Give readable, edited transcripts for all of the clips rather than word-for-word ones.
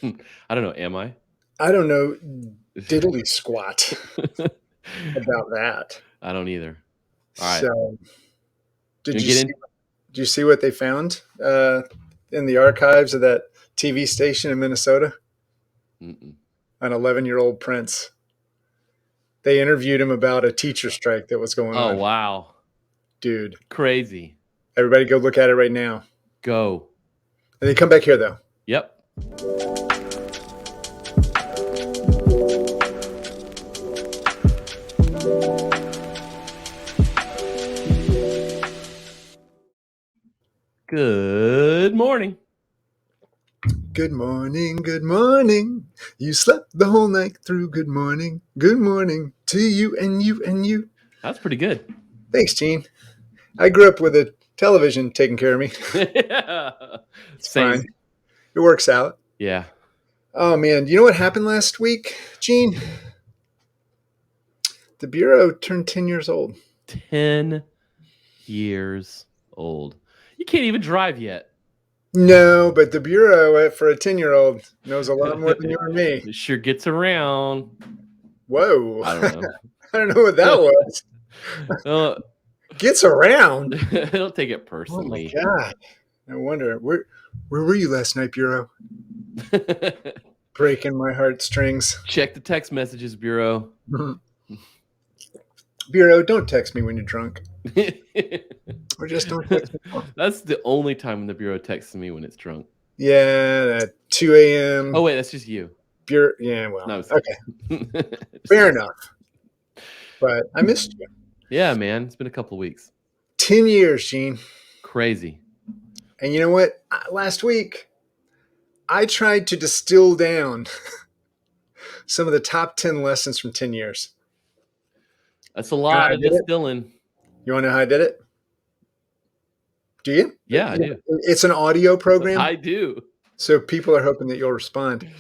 I don't know. Am I? I don't know diddly squat about that. I don't either. All right. So, did You you get see? in? Did you see what they found in the archives of that TV station in Minnesota? Mm-mm. An 11-year-old prince. They interviewed him about a teacher strike that was going Oh, on. wow. Dude, Crazy. everybody go look at it right now. Go. And then come back here, though. Yep. Good morning. Good morning, good morning. You slept the whole night through. Good morning to you and you and you. That's pretty good. Thanks, Gene. I grew up with a television taking care of me. It's fine. Same. It works out. Yeah. Oh, man. You know what happened last week, Gene? The Bureau turned 10 years old. 10 years old. You can't even drive yet. No, but the Bureau, for a 10-year-old, knows a lot more than you and me. It sure gets around. Whoa. I don't know. I don't know what that was. Gets around. I don't take it Oh, my personally. God. No wonder. Where were you last night, Bureau? Breaking my heartstrings. Check the text messages, Bureau. Bureau, don't text me when you're drunk. Or just don't text me. That's the only time when the Bureau texts me, when it's drunk. Yeah, at 2 a.m. Oh, wait, that's just you. Bureau, yeah, well, No, okay. Fair enough. But I missed you. Yeah, man. It's been a couple of weeks. 10 years, Gene. Crazy. And you know what? Last week, I tried to distill down some of the top 10 lessons from 10 years. That's a lot of distilling. You want to know how I did it? Do you? Yeah, I do. It's an audio program. I do. So people are hoping that you'll respond.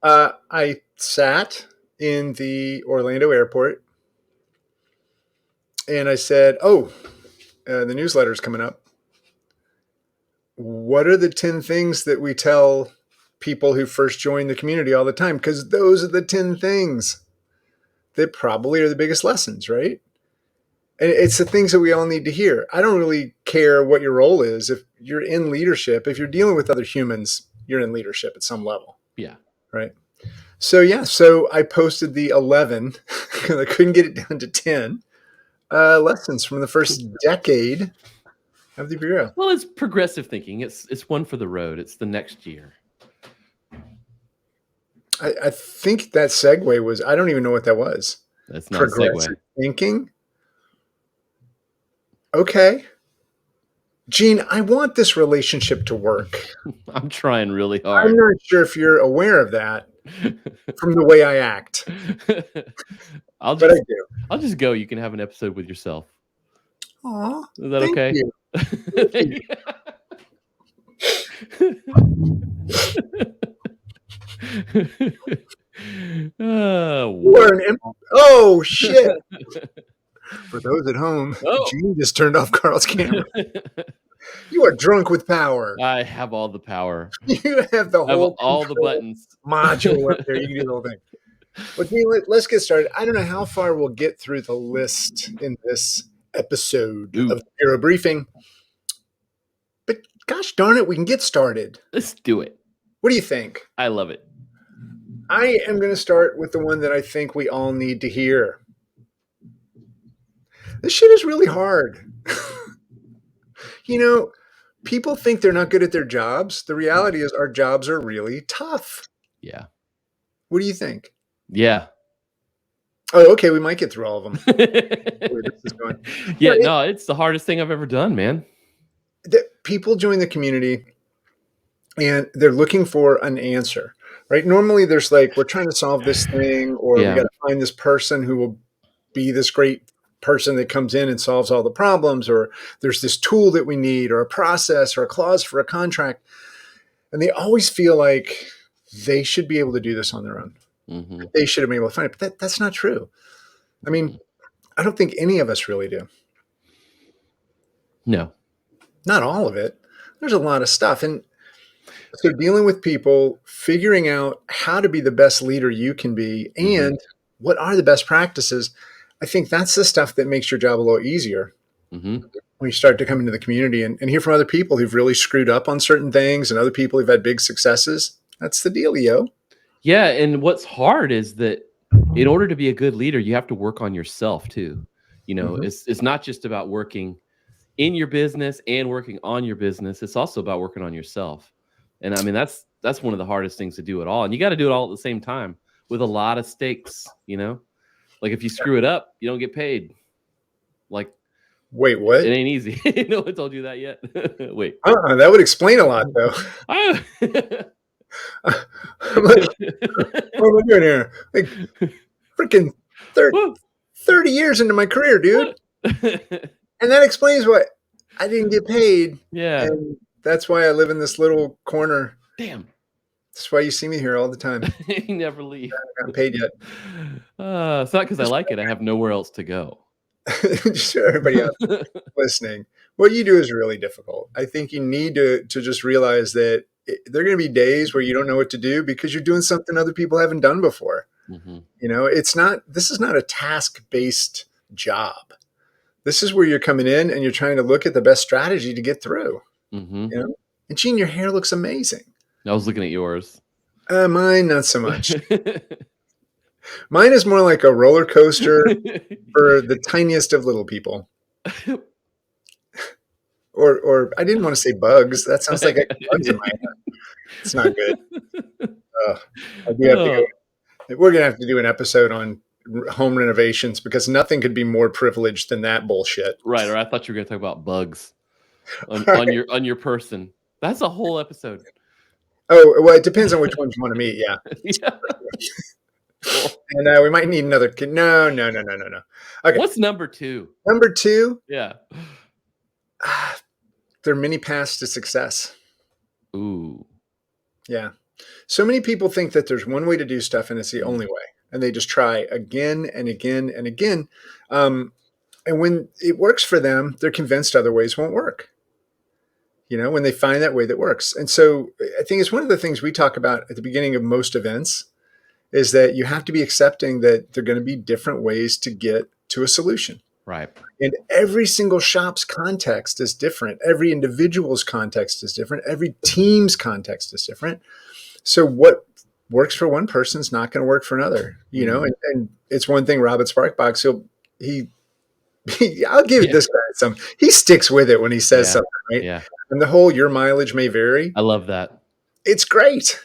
I sat in the Orlando airport and I said, the newsletter's coming up. What are the 10 things that we tell people who first join the community all the time? Because those are the 10 things that probably are the biggest lessons, right? And it's the things that we all need to hear. I don't really care what your role is. If you're in leadership, if you're dealing with other humans, you're in leadership at some level. Yeah. Right. So I posted the 11 because I couldn't get it down to 10 lessons from the first decade of the Bureau. Well, it's progressive thinking. It's one for the road. It's the next year. I think that segue was, I don't even know what that was. That's not progressive segue. Thinking. Okay. Gene, I want this relationship to work. I'm trying really hard. I'm not sure if you're aware of that from the way I act. I'll just go. You can have an episode with yourself. Aw, is that okay? You. Oh, shit. For those at home, Gene just turned off Carl's camera. You are drunk with power. I have all the power. You have all the buttons. Module up there. You can do the whole thing. But Gene, let's get started. I don't know how far we'll get through the list in this episode of the Bureau Briefing. But gosh darn it, we can get started. Let's do it. What do you think? I love it. I am going to start with the one that I think we all need to hear. This shit is really hard. You know, people think they're not good at their jobs. The reality is our jobs are really tough. Yeah. What do you think? Yeah. Oh, okay. We might get through all of them. Yeah, no, it's the hardest thing I've ever done, man. People join the community and they're looking for an answer, right? Normally there's like, we're trying to solve this thing, or we got to find this person who will be this great person that comes in and solves all the problems, or there's this tool that we need, or a process, or a clause for a contract. And they always feel like they should be able to do this on their own. Mm-hmm. They should have been able to find it, but that's not true. I mean, I don't think any of us really do. No. Not all of it. There's a lot of stuff. And So dealing with people, figuring out how to be the best leader you can be, and what are the best practices. I think that's the stuff that makes your job a little easier Mm-hmm. when you start to come into the community and hear from other people who've really screwed up on certain things and other people who've had big successes. That's the dealio. Yeah, and what's hard is that in order to be a good leader, you have to work on yourself too. Mhm. It's not just about working in your business and working on your business. It's also about working on yourself. And I mean, that's one of the hardest things to do at all. And you got to do it all at the same time with a lot of stakes. Like if you screw it up, you don't get paid. Like Wait, it what? ain't easy. No one told you that yet. Wait. That would explain a lot, though. I- I'm like, what am I doing here? Like, freaking 30 years into my career, dude. And that explains why I didn't get paid. Yeah. And that's why I live in this little corner. Damn. That's why you see me here all the time. You never leave. I haven't paid yet. It's not because I like it. I have nowhere else to go. Just for everybody else listening, what you do is really difficult. I think you need to just realize that there are going to be days where you don't know what to do because you're doing something other people haven't done before. Mm-hmm. This is not a task-based job. This is where you're coming in and you're trying to look at the best strategy to get through. Mm-hmm. And Gene, your hair looks amazing. I was looking at yours. Mine, not so much. Mine is more like a roller coaster for the tiniest of little people. Or I didn't want to say bugs. That sounds like I got bugs in my hair. It's not good. I do have to go. We're going to have to do an episode on home renovations because nothing could be more privileged than that bullshit. Right. Or I thought you were going to talk about bugs on your person. That's a whole episode. Oh, well, it depends on which ones you want to meet. Yeah. Yeah. And we might need another kid. No. Okay. What's number 2? Number 2? Yeah. There are many paths to success. Ooh. Yeah. So many people think that there's one way to do stuff and it's the only way. And they just try again and again and again. And when it works for them, they're convinced other ways won't work. When they find that way that works. And so I think it's one of the things we talk about at the beginning of most events is that you have to be accepting that there are going to be different ways to get to a solution. Right. And every single shop's context is different. Every individual's context is different. Every team's context is different. So what works for one person is not going to work for another, and it's one thing, Robert Sparkbox, I'll give this guy some, he sticks with it when he says something, right? Yeah. And the whole, your mileage may vary. I love that. It's great,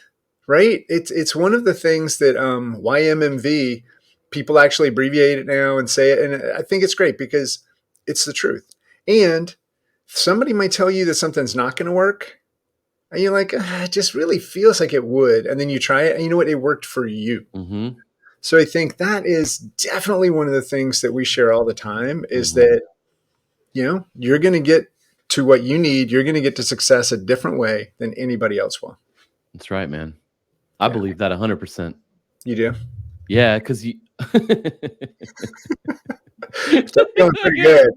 right? It's one of the things that YMMV, people actually abbreviate it now and say it. And I think it's great because it's the truth. And somebody might tell you that something's not going to work. And you're like, it just really feels like it would. And then you try it and you know what? It worked for you. Mm-hmm. So I think that is definitely one of the things that we share all the time is that, you're going to get to what you need. You're going to get to success a different way than anybody else will. That's right, man. I believe that 100%. You do? Yeah, because you feeling pretty good.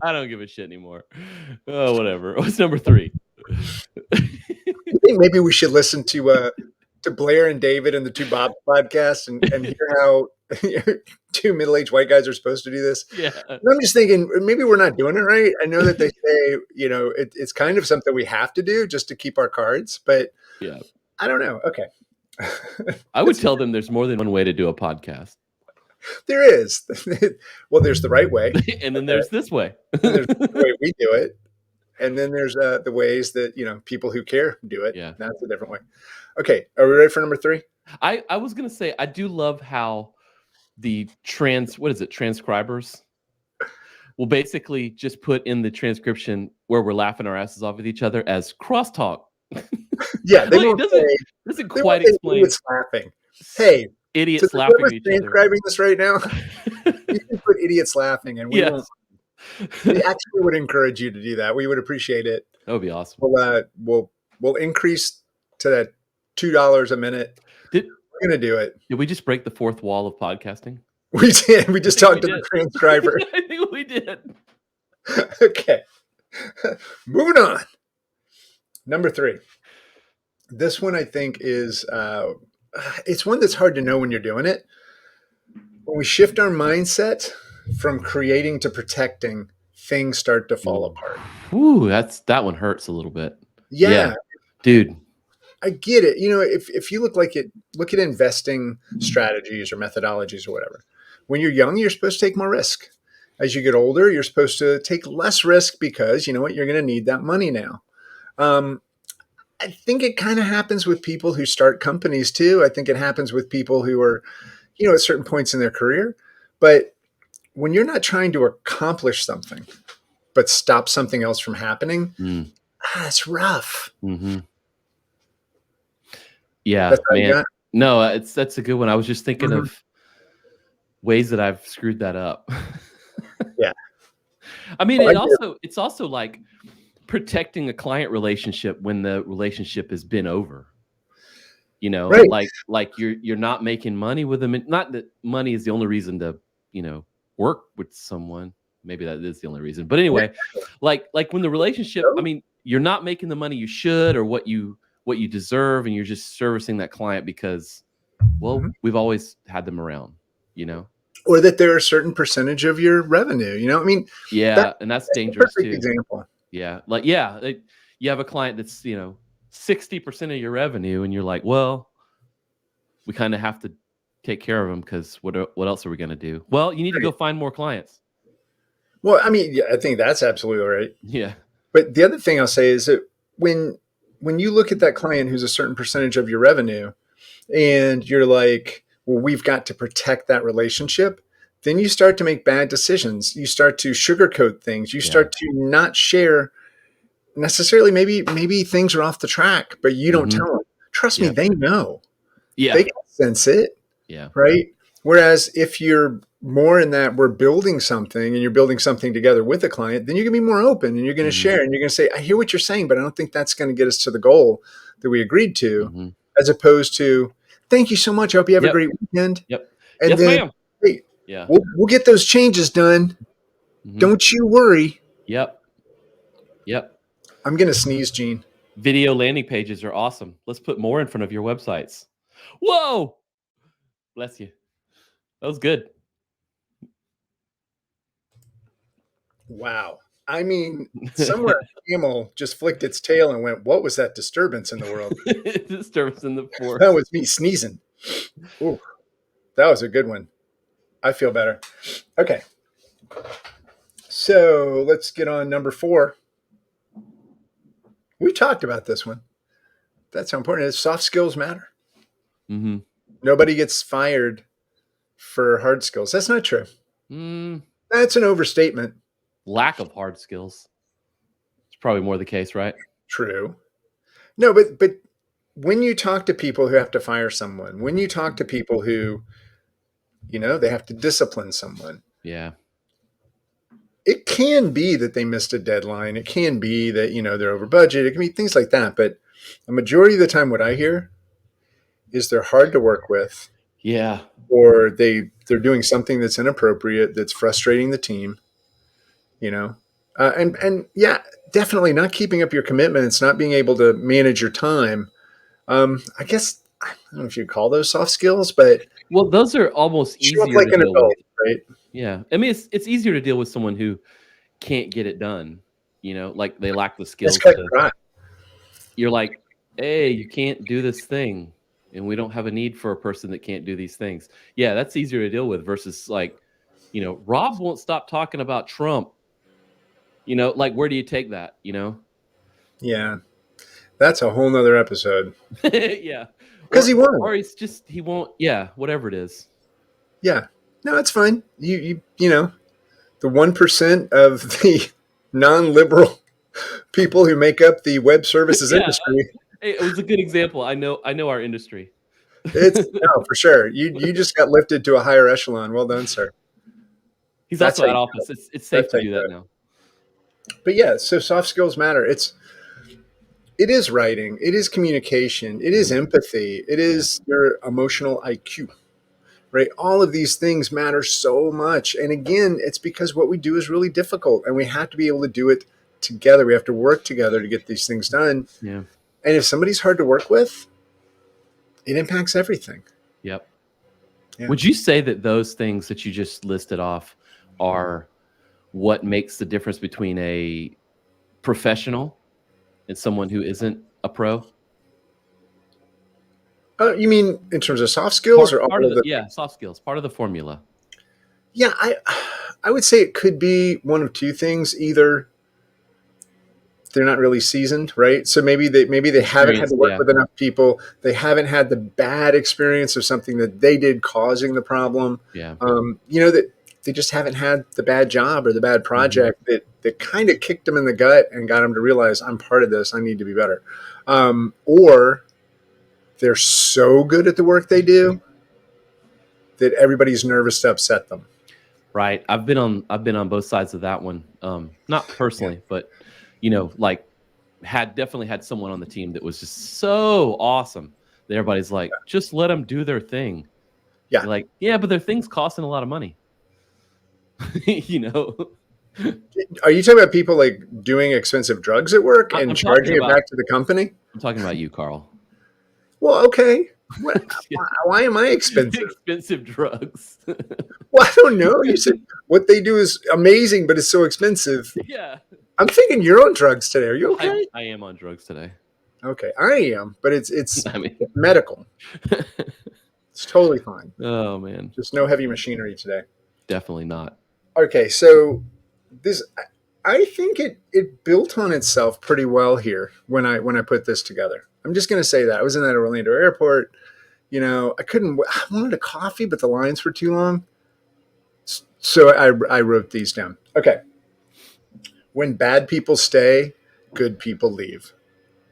I don't give a shit anymore. Oh, whatever. What's number 3? I think maybe we should listen to Blair and David and the Two Bobs podcast and hear how two middle-aged white guys are supposed to do this. Yeah. And I'm just thinking maybe we're not doing it right. I know that they say, it's kind of something we have to do just to keep our cards, but yeah, I don't know. Okay. I would tell them there's more than one way to do a podcast. There is. Well, there's the right way. And then there's this way. There's the way we do it. And then there's the ways that, people who care do it. Yeah. That's a different way. Okay. Are we ready for number 3? I was going to say, I do love how the transcribers will basically just put in the transcription where we're laughing our asses off with each other as crosstalk. Yeah. They doesn't quite explain. Idiots laughing. Hey. Idiots laughing at each other. Transcribing this right now, you can put idiots laughing and we won't. We actually would encourage you to do that. We would appreciate it. That would be awesome. We'll increase to that $2 a minute. We're gonna do it. Did we just break the fourth wall of podcasting? We did. We just talked to the transcriber. I think we did. Okay. Moving on. Number 3. This one I think is it's one that's hard to know when you're doing it. When we shift our mindset from creating to protecting, things start to fall apart. Ooh, that one hurts a little bit. Yeah, Dude. I get it. If you look at investing strategies or methodologies or whatever. When you're young, you're supposed to take more risk. As you get older, you're supposed to take less risk because you know what, you're going to need that money now. Um, I think it kind of happens with people who start companies too. I think it happens with people who are, at certain points in their career. But when you're not trying to accomplish something, but stop something else from happening, it's rough. Mm-hmm. Yeah, That's man. No, that's a good one. I was just thinking of ways that I've screwed that up. Yeah. I mean, it's also like protecting a client relationship when the relationship has been over. Right. Like you're not making money with them. Not that money is the only reason to, work with someone. Maybe that is the only reason. But anyway, like when the relationship, I mean, you're not making the money you should or what you deserve, and you're just servicing that client because, well, we've always had them around, Or that they're a certain percentage of your revenue. I mean, yeah, and that's dangerous too. Example. Yeah, you have a client that's 60% of your revenue, and you're like, well, we kind of have to take care of them because what else are we going to do? Well, you need to go find more clients. Well, I mean, yeah, I think that's absolutely right. Yeah. But the other thing I'll say is that when you look at that client who's a certain percentage of your revenue and you're like, well, we've got to protect that relationship, then you start to make bad decisions. You start to sugarcoat things. You start to not share necessarily. Maybe things are off the track, but you don't tell them. Trust me, they know. Yeah. They can sense it. Yeah. Right. Whereas if you're more in that we're building something and you're building something together with a client, then you're going to be more open and you're going to share and you're going to say, I hear what you're saying, but I don't think that's going to get us to the goal that we agreed to, as opposed to, thank you so much. I hope you have a great weekend. Yep. And yes, then, ma'am. hey, yeah, we'll get those changes done. Don't you worry. Yep. I'm going to sneeze, Gene. Video landing pages are awesome. Let's put more in front of your websites. Whoa. Bless you. That was good. Wow. I mean, somewhere a camel just flicked its tail and went, what was that disturbance in the world? Disturbance in the forest. That was me sneezing. Ooh, that was a good one. I feel better. Okay. So let's get on number 4. We talked about this one. That's how important it is. Soft skills matter. Nobody gets fired for hard skills. That's not true. That's an overstatement. Lack of hard skills. It's probably more the case, right? True. No, but when you talk to people who have to fire someone, when you talk to people who, they have to discipline someone. Yeah. It can be that they missed a deadline. It can be that, they're over budget. It can be things like that. But a majority of the time, what I hear is they're hard to work with. Yeah. Or they're doing something that's inappropriate, that's frustrating the team, and yeah, definitely not keeping up your commitments, not being able to manage your time. I guess, I don't know if you'd call those soft skills, but well, those are almost easier like to an deal adult, with. right? Yeah. I mean, it's easier to deal with someone who can't get it done, like they lack the skills. You're like, hey, you can't do this thing. And we don't have a need for a person that can't do these things. Yeah, that's easier to deal with versus like, Rob won't stop talking about Trump. Like, where do you take that, Yeah. That's a whole nother episode. Yeah. Because he won't. Or he won't. Yeah, whatever it is. Yeah. No, it's fine. You know, the 1% of the non-liberal people who make up the web services industry. Hey, it was a good example. I know our industry. No, for sure. You just got lifted to a higher echelon. Well done, sir. He's also at office. It's safe to do that now. But yeah, so soft skills matter. It is writing. It is communication. It is empathy. It is your emotional IQ, right? All of these things matter so much. And again, it's because what we do is really difficult and we have to be able to do it together. We have to work together to get these things done. Yeah. And if somebody's hard to work with, it impacts everything. Yep. Yeah. Would you say that those things that you just listed off are what makes the difference between a professional and someone who isn't a pro? You mean in terms of soft skills or all Part of of the, the? yeah, soft skills, part of the formula. Yeah, I would say it could be one of two things. Either they're not really seasoned, right? So maybe they haven't had to work with enough people. They haven't had the bad experience of something that they did causing the problem. Yeah. That they just haven't had the bad job or the bad project that kind of kicked them in the gut and got them to realize I'm part of this. I need to be better. Or they're so good at the work they do that everybody's nervous to upset them. Right. I've been on both sides of that one. Not personally, but like definitely had someone on the team that was just so awesome that everybody's like, just let them do their thing. Yeah. You're like, yeah, but their thing's costing a lot of money. Are you talking about people like doing expensive drugs at work and charging it back to the company? I'm talking about you, Carl. Well, okay. Why am I expensive? Expensive drugs. Well, I don't know. You said what they do is amazing, but it's so expensive. Yeah. I'm thinking you're on drugs today. Are you okay? I am on drugs today. Okay, I am, but it's medical. It's totally fine. Oh man. Just no heavy machinery today. Definitely not. Okay, so I think it built on itself pretty well here when I put this together. I'm just going to say that. I was in that Orlando airport. I wanted a coffee, but the lines were too long. So I wrote these down. Okay. When bad people stay, good people leave.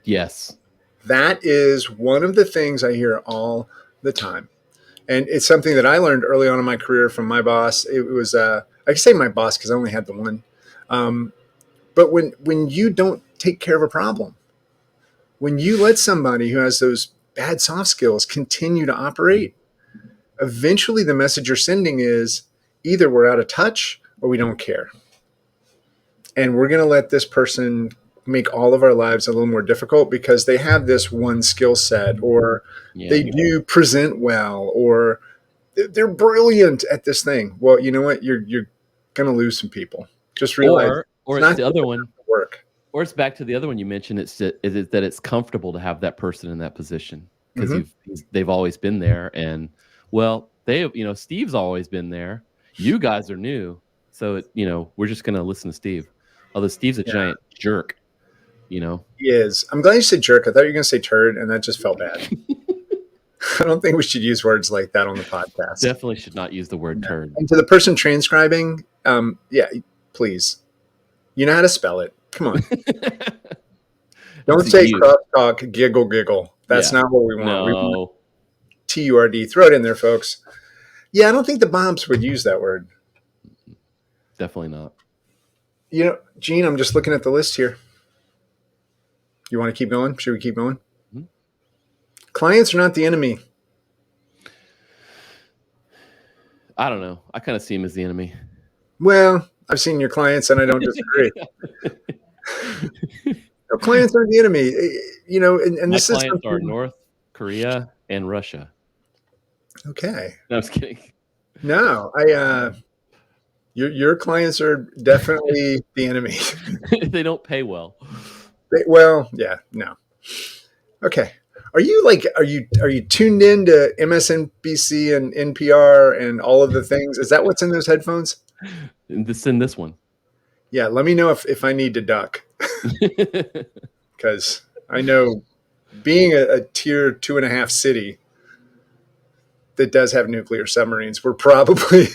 Yes. That is one of the things I hear all the time. And it's something that I learned early on in my career from my boss. It was, I can say my boss because I only had the one. But when you don't take care of a problem, when you let somebody who has those bad soft skills continue to operate, eventually the message you're sending is either we're out of touch or we don't care. And we're going to let this person make all of our lives a little more difficult because they have this one skill set, or they do present well, or they're brilliant at this thing. Well, you know what? You're going to lose some people. Just realize, or it's the other one. Work. Or it's back to the other one you mentioned. It's that it's comfortable to have that person in that position because they've always been there, and Steve's always been there. You guys are new, so we're just gonna listen to Steve. Although Steve's a giant jerk, He is. I'm glad you said jerk. I thought you were gonna say turd, and that just felt bad. I don't think we should use words like that on the podcast. Definitely should not use the word turd. And to the person transcribing, please. You know how to spell it. Come on. Don't say crosstalk, giggle. That's not what we want. No. We want TURD. Throw it in there, folks. Yeah, I don't think the Bobs would use that word. Definitely not. Gene, I'm just looking at the list here. You want to keep going? Should we keep going? Mm-hmm. Clients are not the enemy. I don't know. I kind of see him as the enemy. Well, I've seen your clients, and I don't disagree. Clients aren't the enemy. And my clients are North Korea and Russia. Okay. No, I was kidding. No, your clients are definitely the enemy. They don't pay well. No. Okay. Are you tuned in to MSNBC and NPR and all of the things? Is that what's in those headphones? It's in this one. Yeah, let me know if I need to duck. Because I know being a tier 2.5 city that does have nuclear submarines, we're probably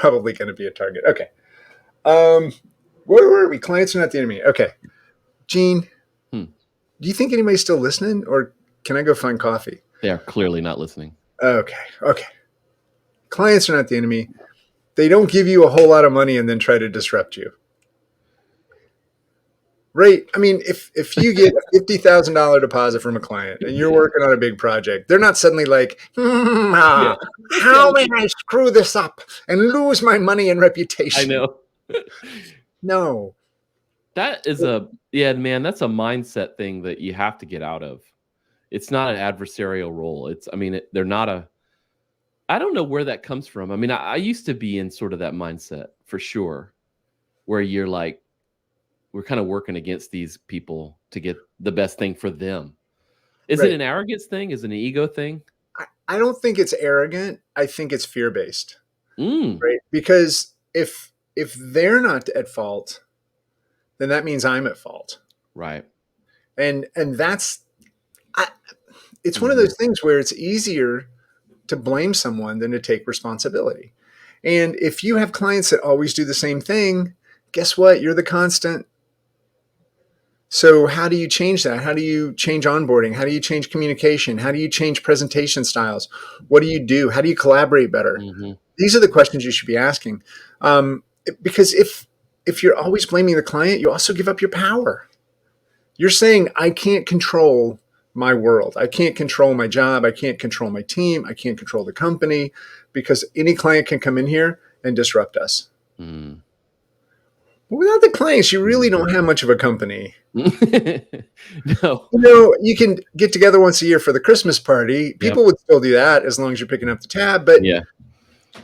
going to be a target. Okay. Where were we? Clients are not the enemy. Okay. Gene, do you think anybody's still listening, or can I go find coffee? They are clearly not listening. Okay. Clients are not the enemy. They don't give you a whole lot of money and then try to disrupt you. Right? I mean, if you get a $50,000 deposit from a client and you're working on a big project, they're not suddenly like, how may I screw this up and lose my money and reputation? I know. No. That is yeah, man, that's a mindset thing that you have to get out of. It's not an adversarial role. I mean, they're not I don't know where that comes from. I mean, I used to be in sort of that mindset for sure, where you're like, we're kind of working against these people to get the best thing for them. Is it Right. an arrogance thing? Is it an ego thing? I don't think it's arrogant. I think it's fear based, Mm, right? Because if they're not at fault, then that means I'm at fault, right. and that's I, it's one of Mhm. those things where it's easier to blame someone than to take responsibility. And if you have clients that always do the same thing, guess what? You're the constant. So, how do you change that? How do you change onboarding? How do you change communication? How do you change presentation styles? What do you do? How do you collaborate better? Mhm. These are the questions you should be asking. Because if you're always blaming the client, you also give up your power. You're saying, I can't control my world. I can't control my job. I can't control my team. I can't control the company because any client can come in here and disrupt us. Mm. But without the clients, you really Mhm. don't have much of a company. No. You can get together once a year for the Christmas party. Yep. People would still do that as long as you're picking up the tab. But Yeah.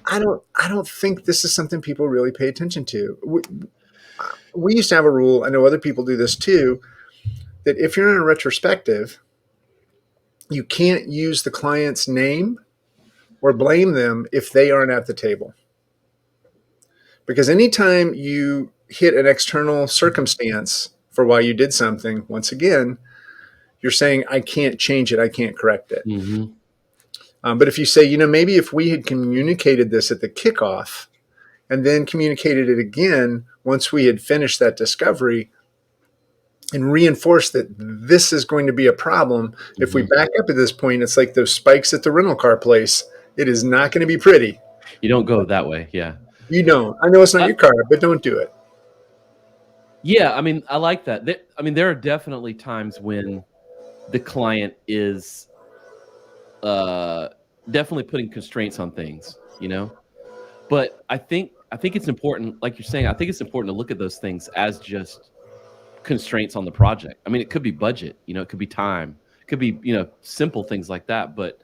I don't think this is something people really pay attention to. We used to have a rule. I know other people do this too. That if you're in a retrospective, you can't use the client's name or blame them if they aren't at the table. Because anytime you hit an external circumstance for why you did something, once again, you're saying, I can't change it. I can't correct it. Mhm. But if you say, maybe if we had communicated this at the kickoff and then communicated it again once we had finished that discovery and reinforced that this is going to be a problem, if we Mhm. back up at this point, it's like those spikes at the rental car place. It is not going to be pretty. You don't go that way, yeah. You don't. I know it's not Uh, your car, but don't do it. yeah, I mean, I like that. I mean, there are definitely times when the client is, uh, definitely putting constraints on things, you know? But I think it's important, like you're saying, I think it's important to look at those things as just constraints on the project. I mean, it could be budget, it could be time, it could be, simple things like that, but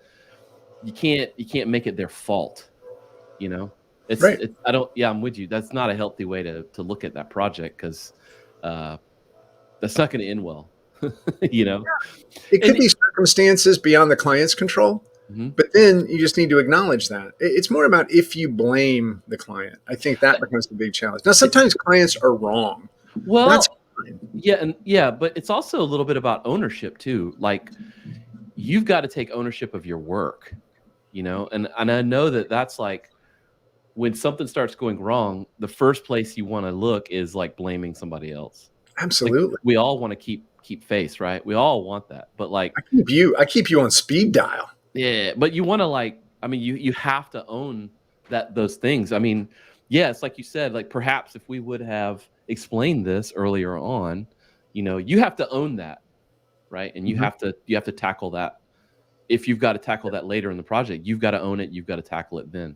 you can't make it their fault, you know? Right. I don't yeah, I'm with you. That's not a healthy way to look at that project because uh, that's not gonna end well, you know? It could And be circumstances beyond the client's control, mhm. but then you just need to acknowledge that. It's more about if you blame the client. I think that becomes the big challenge. Now, sometimes clients are wrong. That's Well, fine. yeah, but it's also a little bit about ownership too. Like, you've gotta take ownership of your work, and I know that that's like when something starts going wrong, the first place you wanna look is, like, blaming somebody else. Like, Absolutely. we all wanna keep face, right? We all want that, but, like, I keep you on speed dial. yeah, but you wanna, like, I mean, you have to own those things. I mean, yes, like you said, like, perhaps if we would have explained this earlier on, you have to own that, right? And you Mhm. have to tackle that. If you've got to tackle that later in the project, you've got to own it, you've got to tackle it then,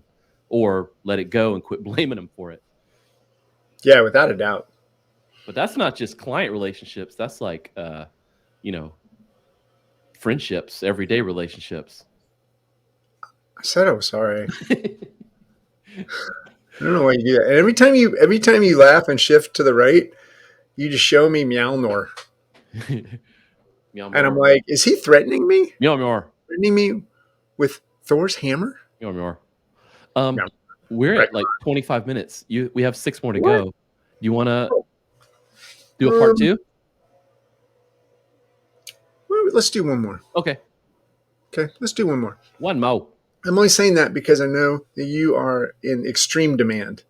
or let it go and quit blaming them for it. Yeah, without a doubt. But that's not just client relationships, that's like, you know, friendships, everyday relationships. I said I was sorry. I don't know why you do that. And every time you laugh and shift to the right, you just show me Mjolnir. Meow, And I'm meow. like, is he threatening me? Meow, meow. Threatening me with Thor's hammer? Meow, meow. Um, No. we're Right. at, like, 25 minutes. We have 6 more to What? go. Do you wanna Oh, do a part Um, 2? let's do one more. Okay. Okay, let's do one more. 1 more. I'm only saying that because I know that you are in extreme demand,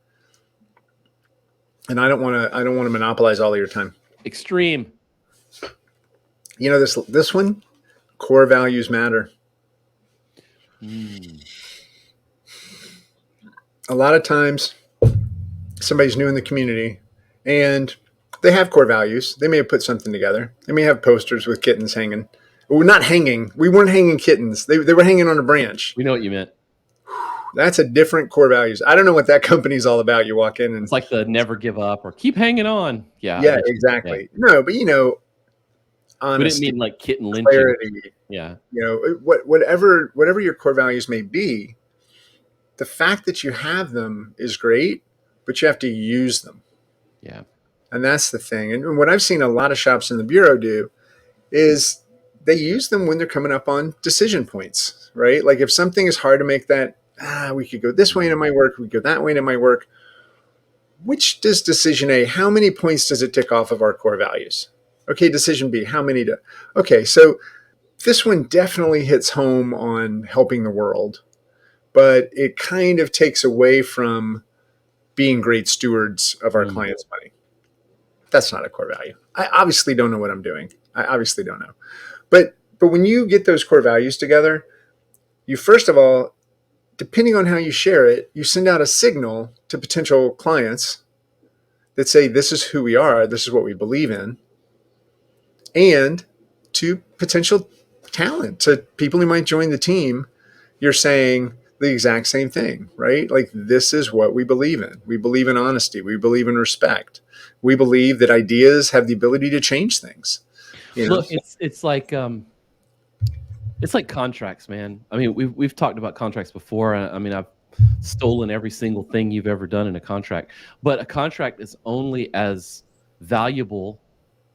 and I don't want to. I don't want to monopolize all of your time. Extreme. This one, core values matter. Mm. A lot of times, somebody's new in the community, and they have core values. They may have put something together. They may have posters with kittens hanging. Well, not hanging. We weren't hanging kittens. They were hanging on a branch. We know what you meant. That's a different core values. I don't know what that company's all about. You walk in and It's like the never give up or keep hanging on. Yeah, I yeah, get you. Yeah. exactly. No, but We didn't honesty, mean like kitten lynching. clarity, Yeah. whatever your core values may be, the fact that you have them is great, but you have to use them. Yeah. And that's the thing. And what I've seen a lot of shops in the bureau do is they use them when they're coming up on decision points, right? Like if something is hard to make that, we could go this way and it might work, we could go that way and it might work. Which does decision A, how many points does it tick off of our core values? Okay, decision B, how many do? Okay, so this one definitely hits home on helping the world, but it kind of takes away from being great stewards of our clients' money. That's not a core value. I obviously don't know what I'm doing. I obviously don't know. But when you get those core values together, you first of all, depending on how you share it, you send out a signal to potential clients that say, this is who we are, this is what we believe in, and to potential talent, to people who might join the team, you're saying the exact same thing, right? Like, this is what we believe in. We believe in honesty. We believe in respect. We believe that ideas have the ability to change things. Look, it's like contracts, man. I mean, we've talked about contracts before. I mean, I've stolen every single thing you've ever done in a contract, but a contract is only as valuable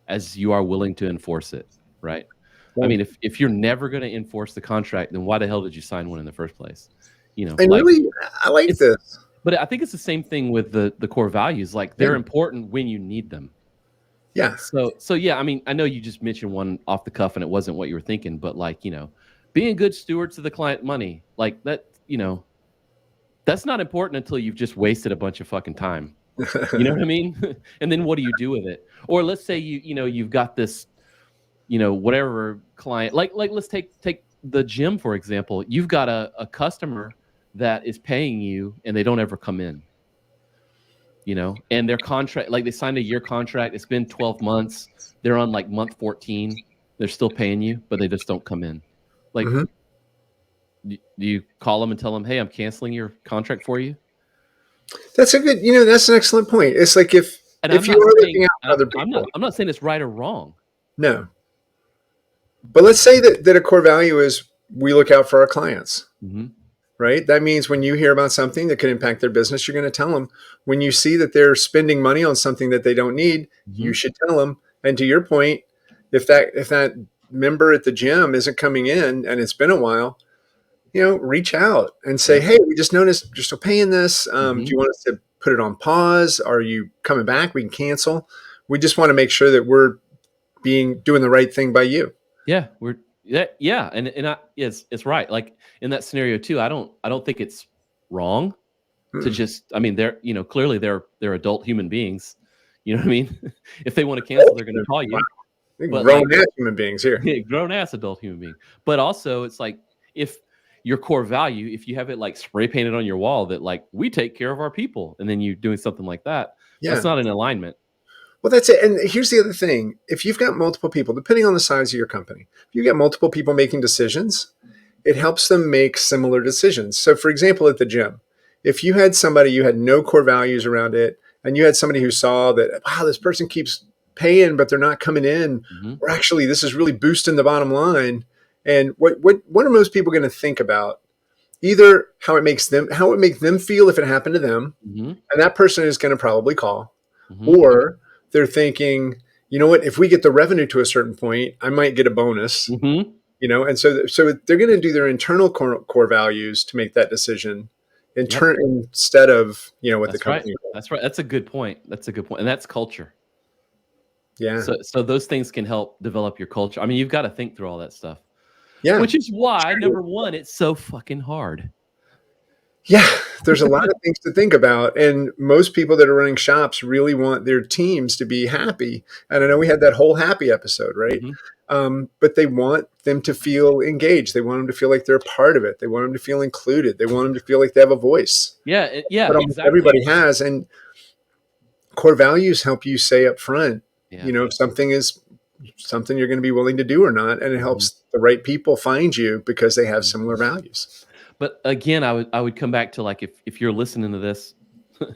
as you are willing to enforce it, right? I mean, if you're never going to enforce the contract, then why the hell did you sign one in the first place? And really, I like this. But I think it's the same thing with the core values. Like, they're important when you need them. Yeah. So yeah, I mean, I know you just mentioned one off the cuff and it wasn't what you were thinking, but like, being good stewards of the client money, like that, that's not important until you've just wasted a bunch of fucking time. You know what I mean? And then what do you do with it? Or let's say you've got this, whatever client, like let's take the gym, for example. You've got a customer that is paying you and they don't ever come in. And their contract, like they signed a year contract. It's been 12 months. They're on like month 14. They're still paying you, but they just don't come in. Like, do you call them and tell them, hey, I'm canceling your contract for you? That's a good, that's an excellent point. It's like if you are looking out for other people. I'm not saying it's right or wrong. No. But let's say that a core value is we look out for our clients. Mm-hmm. Right? That means when you hear about something that could impact their business, you're going to tell them. When you see that they're spending money on something that they don't need, you should tell them. And to your point, if that member at the gym isn't coming in and it's been a while, reach out and say, hey, we just noticed you're still paying this. Do you want us to put it on pause? Are you coming back? We can cancel. We just want to make sure that we're doing the right thing by you. Yeah, and it's right. Like in that scenario too, I don't think it's wrong to just. I mean, they're clearly they're adult human beings. You know what I mean? If they want to cancel, they're going to call you. But grown ass human beings here. Grown ass adult human being. But also, it's like if your core value, if you have it like spray painted on your wall that like we take care of our people, and then you're doing something like that, that's not in alignment. Well, that's it. And here's the other thing. If you've got multiple people, depending on the size of your company, if you get multiple people making decisions, it helps them make similar decisions. So for example, at the gym, if you had somebody, you had no core values around it, and you had somebody who saw that, wow, this person keeps paying, but they're not coming in, or actually this is really boosting the bottom line. And what are most people going to think about? Either how it makes them feel if it happened to them, and that person is going to probably call, or they're thinking, you know what, if we get the revenue to a certain point, I might get a bonus, and so they're going to do their internal core values to make that decision instead of, what the company. Right. That's right. That's a good point. And that's culture. Yeah. So those things can help develop your culture. I mean, you've got to think through all that stuff. Yeah. Which is why, number one, it's so fucking hard. Yeah, there's a lot of things to think about. And most people that are running shops really want their teams to be happy. And I know we had that whole happy episode, right? But they want them to feel engaged. They want them to feel like they're a part of it. They want them to feel included. They want them to feel like they have a voice. Yeah, but exactly. Everybody has. And core values help you say up front, if something is something you're going to be willing to do or not. And it helps the right people find you because they have similar values. But again, I would come back to like if you're listening to this,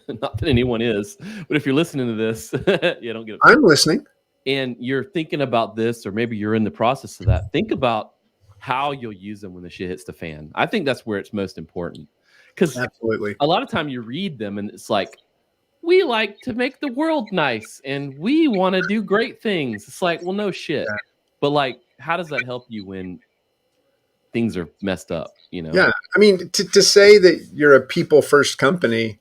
not that anyone is, but if you're listening to this, yeah, don't get upset. I'm listening. And you're thinking about this, or maybe you're in the process of that. Think about how you'll use them when the shit hits the fan. I think that's where it's most important. Because Absolutely. a lot of time you read them and it's like, we like to make the world nice and we want to do great things. It's like, well, no shit. Yeah. But like, how does that help you when things are messed up? You know? Yeah. I mean, to say that you're a people first company,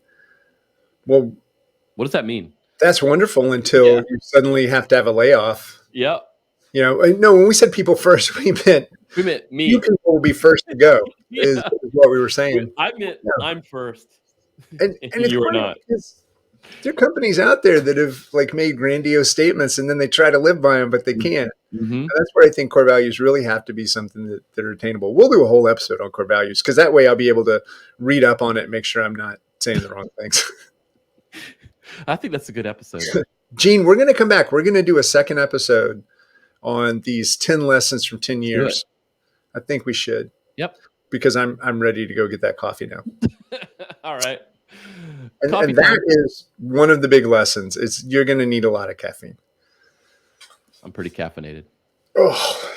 well, What does that mean? that's wonderful until you suddenly have to have a layoff. Yep. You know, no, when we said people first, we meant me. you people will be first to go, Yeah. is what we were saying. I meant I'm first. And it's you are funny not. because there are companies out there that have like made grandiose statements and then they try to live by them, but they can't. Mm-hmm. And that's where I think core values really have to be something that are attainable. We'll do a whole episode on core values because that way I'll be able to read up on it and make sure I'm not saying the wrong things. I think that's a good episode. Gene, we're going to come back. We're going to do a second episode on these 10 lessons from 10 years. I think we should. Yep. Because I'm ready to go get that coffee now. All right. And that is one of the big lessons. You're going to need a lot of caffeine. I'm pretty caffeinated. Oh.